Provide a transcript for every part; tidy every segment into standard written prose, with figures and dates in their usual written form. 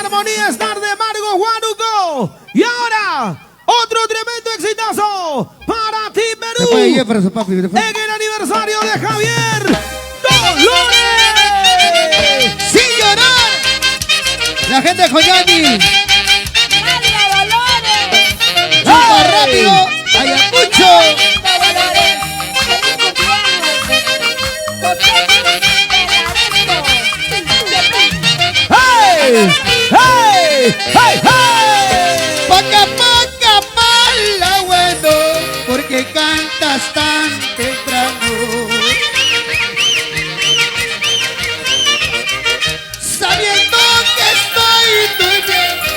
armonía estar de Margo Huánuco. Y ahora, otro tremendo exitazo para ti, Perú. En el aniversario de Javier Dolores. Sin llorar. La gente de Joyani. Chupa rápido. Ayacucho. ¡Hey! ¡Hey! ¡Hey! ¡Hey! Paca, paca, pala, bueno, porque cantas tan temprano. Sabiendo que estoy durmiendo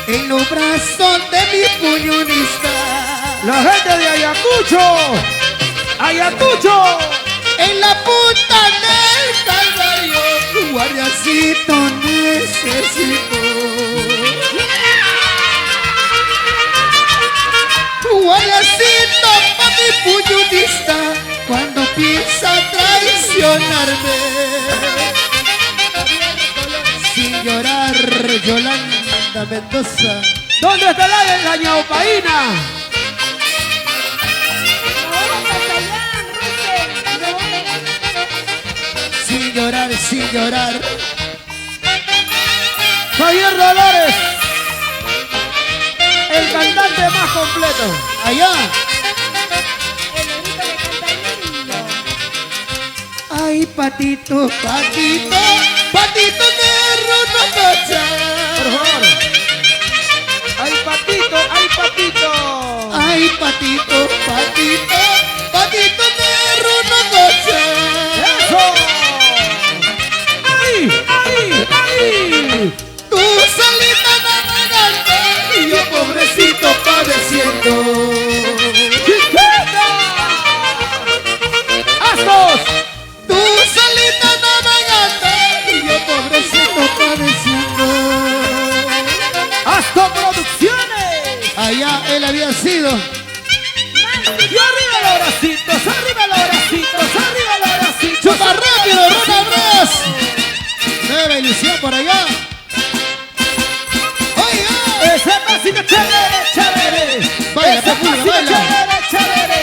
en los brazos de mi puñonista. La gente de Ayacucho. Ayacucho. En la punta del Calvario, guardiacito necesito. Guardiacito pa' mi puñonista cuando piensa traicionarme. Sin llorar, Yolanda Mendoza. ¿Dónde está la ñaupaína? Sin llorar, sin llorar. Javier Dolores, el cantante más completo. Allá. Ay, patito, patito, patito negro no cacha. Por favor. ¡Ay, patito! ¡Ay, patito! Ay, patito, patito, patito negro no cacha. ¡Eso! ¡Ay, ay, ay! Tú salita navegando y yo pobrecito padeciendo. ¡Chiquita! ¡Astos! Tú salita navegando y yo pobrecito padeciendo. ¡Asto Producciones! Allá él había sido. ¡Y arriba los bracitos! ¡Arriba los bracitos! ¡Arriba los bracitos! ¡Chupa rápido, Rona Bros! Nueva ilusión por allá. ¡Oiga! ¡Ese pasito chévere, chévere! Baila, ¡Ese Pepino, pasito baila! chévere, chévere!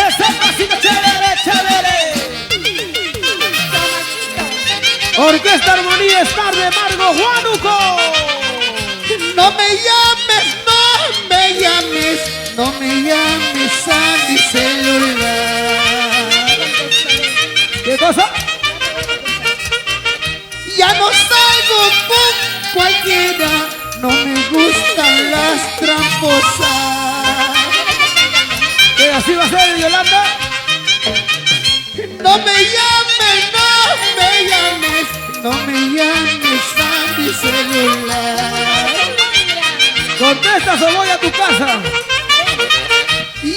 ¡Ese pasito chévere, chévere! Orquesta Armonía Star de Margo Huánuco. No me llames, no me llames, no me llames a mi celular. ¿Qué cosa? Ya no salgo con cualquiera, no me gustan las tramposas. ¿Qué así va a ser, Yolanda? No me llames, no me llames, no me llames a mi celular. Contesta o voy a tu casa.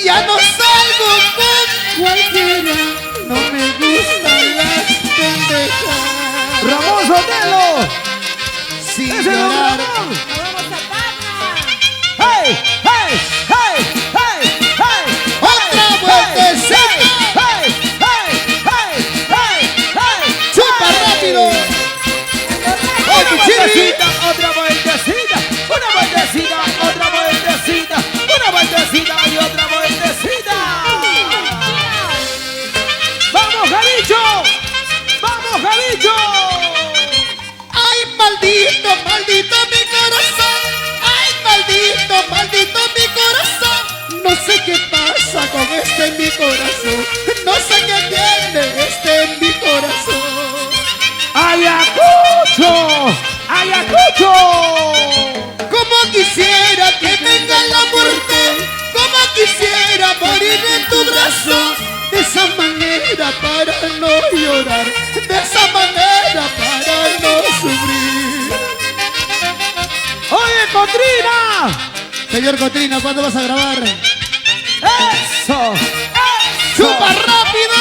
Ya no salgo con cualquiera, no me gustan las pendejas. Ramón Sotelo. Sin Ese don llorar, Ramón. ¡Hey! ¡Hey! ¡Hey! ¡Hey! ¡Hey! otra vueltecita. ¡Hey! ¡Hey! ¡Hey! ¡Hey! ¡Hey! Chupa rápido. Una vueltecita, otra vueltecita, una vueltecita, otra vueltecita, una vueltecita y otra vueltecita. ¡Vamos, Javicho! ¡Vamos, Javicho! Ay, maldito, maldito mi corazón. Ay, maldito, maldito mi corazón. No sé qué pasa con este en mi corazón. No sé qué tiene este en mi corazón. ¡Ayacucho! ¡Ayacucho! Como quisiera que venga la muerte, como quisiera morir en tu brazo. De esa manera para no llorar, de esa manera para no sufrir. ¡Oye, Cotrina! Señor Cotrina, ¿cuándo vas a grabar? ¡Eso! ¡Eso! ¡Chupa rápido!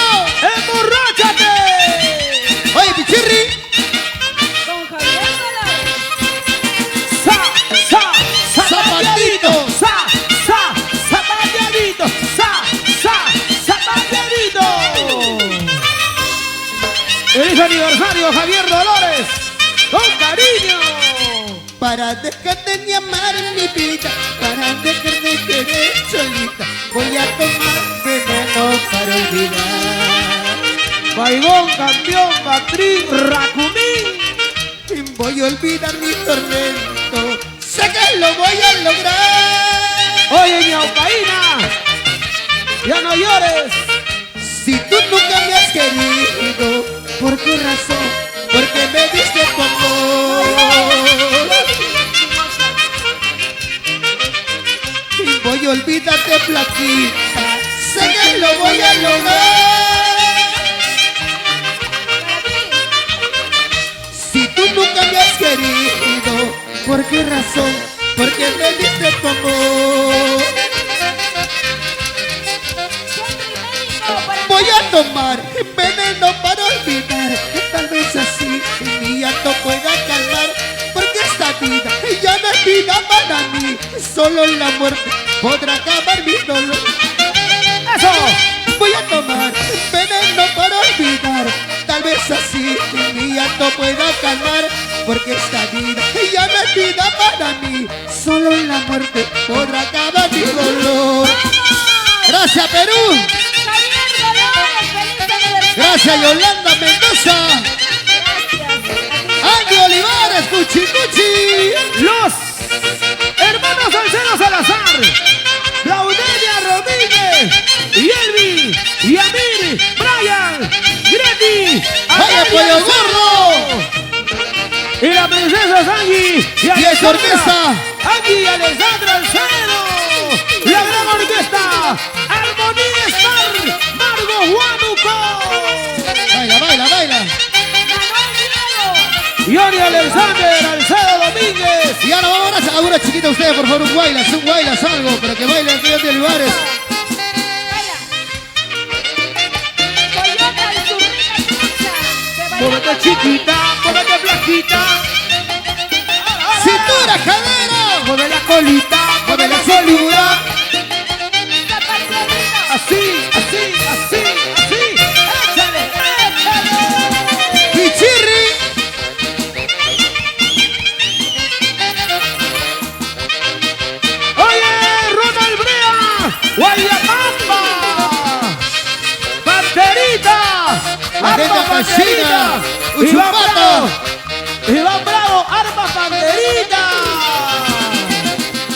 ¡Emborráchate! Oye, Pichirri. Con Javier Dolores. ¡Sa! ¡Sa! Zapatito. ¡Sa! ¡Sa! ¡Zapateadito! ¡Sa! ¡Sa! ¡Zapateadito! ¡Feliz aniversario, Javier Dolores! ¡Con cariño! para dejar de llamar mi vida, para dejar de querer solita. Voy a tomar veneno para olvidar. Baigón, campeón, Patrick, Racumín. Voy a olvidar mi tormento, sé que lo voy a lograr. Oye, ñaupaína, ya no llores. Si tú nunca me has querido, ¿por qué razón? Porque me diste tu amor. Y voy a olvidarte, flaquita, sé que lo voy a lograr. Si tú nunca me has querido, ¿por qué razón? Porque me diste tu amor. Voy a tomar veneno para olvidar, que tal vez así mi llanto pueda calmar. Porque esta vida ya no es vida para mí, solo la muerte podrá acabar mi dolor. ¡Eso! Voy a tomar veneno para olvidar, tal vez así mi llanto pueda calmar. Porque esta vida ya no es vida para mí, solo la muerte podrá acabar mi dolor. Gracias, Perú. Javier Dolores, feliz aniversario. Gracias, Yolanda Mendoza. Gracias. Andy Olivares, Cuchi Cuchi. Los hermanos Salcedo Salazar, Claudelia Rodríguez, y Elvi, y Amir, Brian, Greti, Vaya Amalia Pollo Cerro, y la princesa Sangi y es orquesta. Angie y Alessandra Alcedo, la gran orquesta, Armonía Star, Margo Huánuco, Baila, baila, baila. Manuel Diego. Yori Alexander Alcedo Domínguez. Y ahora vamos a una chiquita ustedes, por favor, un guaylas, algo, para que bailen aquí Andy Olivares. Toyota y su rica pizza. De Móvete Valladolid. chiquita, móvete flaquita. Cintura, cadera. Mueve la colita, mueve la cintura. Zapateadito. Así, así, así, así. Échale, échale. Pichirri. Oye, Ronald Brea, Guayapamba, Banderita, La gente arma fascina. banderita. Iván Uchupato. Bravo, Iván Bravo, arma banderita.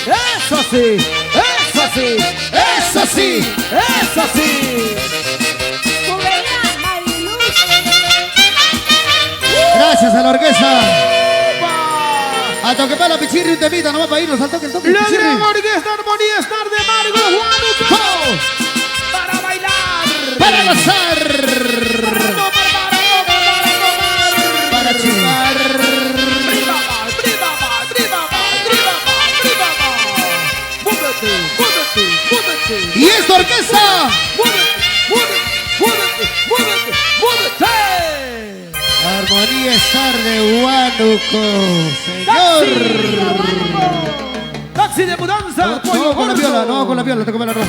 Eso sí, eso sí, Eso sí. eso sí. Juvenal, Mariluz. Gracias a la orquesta. ¡Upa! A toque para la Pichirri, un temita, nomás para irnos al toque, el toque, La Pichirri. gran orquesta Armonía Star de Margo Huánuco. Para bailar. Para gozar. Para chupar. Y esta orquesta. Armonía Star de Huánuco. Señor. Taxi de mudanza. No, con la viola, no con la viola, toca la roja.